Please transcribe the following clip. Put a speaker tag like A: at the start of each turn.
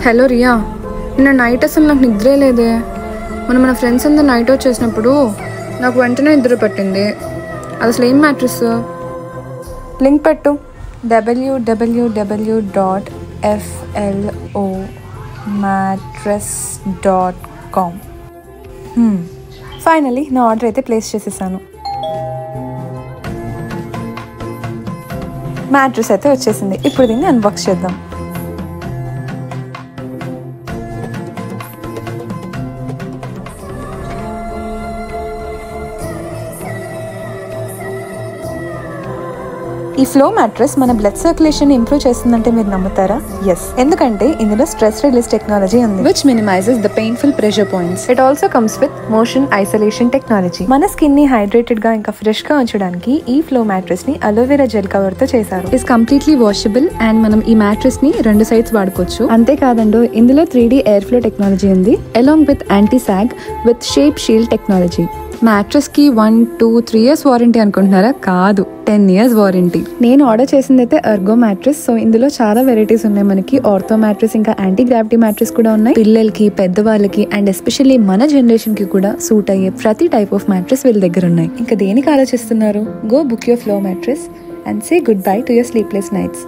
A: Hello Riya, నిన్న night అసలు నాకు నిద్రే లేదే. మన ఫ్రెండ్స్ అందరు నైట్ అవుట్ చేసినప్పుడు నాకు వెంటనే నిద్ర పట్టింది. అది అసలు ఏం మ్యాట్రెస్? లింక్ పెట్టు. www.flomattress.com. ఫైనలీ నా ఆర్డర్ అయితే ప్లేస్ చేసేసాను. మ్యాట్రెస్ అయితే వచ్చేసింది. ఇప్పుడు దీన్ని అన్బాక్స్ చేద్దాం. ఈ ఫ్లో మ్యాట్రెస్ మన బ్లడ్ సర్క్యులేషన్ ఇంప్రూవ్ చేస్తుందంటే మీరు నమ్ముతారా? ఎస్, ఎందుకంటే ఇందులో స్ట్రెస్ రిలీజ్ టెక్నాలజీ ఉంది, which minimises the painful pressure points. It also comes with motion isolation technology. మన స్కిన్ ని హైడ్రేటెడ్ గా ఇంకా ఫ్రెష్ గా ఉంచడానికి ఈ ఫ్లో మ్యాట్రెస్ ని అలోవెరా జెల్ కవర్ తో చేశారు. ఇట్స్ కంప్లీట్లీ వాషబుల్ అండ్ మనం ఈ మ్యాట్రెస్ ని 2 సైడ్స్ వాడుకోవచ్చు. అంతేకాదండో ఇందులో 3D ఎయిర్ ఫ్లో టెక్నాలజీ ఉంది, along with anti sag with shape shield technology. Mattress కి 1, 2, 3 years వారంటీ అనుకుంటున్నారా? కాదు, 10 years వారంటీ. నేను ఆర్డర్ చేసింది అయితే ఎర్గో మ్యాట్రెస్. సో ఇందులో చాలా వెరైటీస్ ఉన్నాయి. మనకి ఆర్థో మ్యాట్రెస్, ఇంకా యాంటీ గ్రావిటీ మ్యాట్రెస్ కూడా ఉన్నాయి. పిల్లలకి, పెద్దవాళ్ళకి అండ్ ఎస్పెషల్లీ మన జనరేషన్ కి కూడా సూట్ అయ్యే ప్రతి టైప్ ఆఫ్ మ్యాట్రెస్ వీళ్ళ దగ్గర ఉన్నాయి. ఇంకా దేనికి ఆలోచిస్తున్నారు? Go book your flow mattress and say goodbye to your sleepless nights.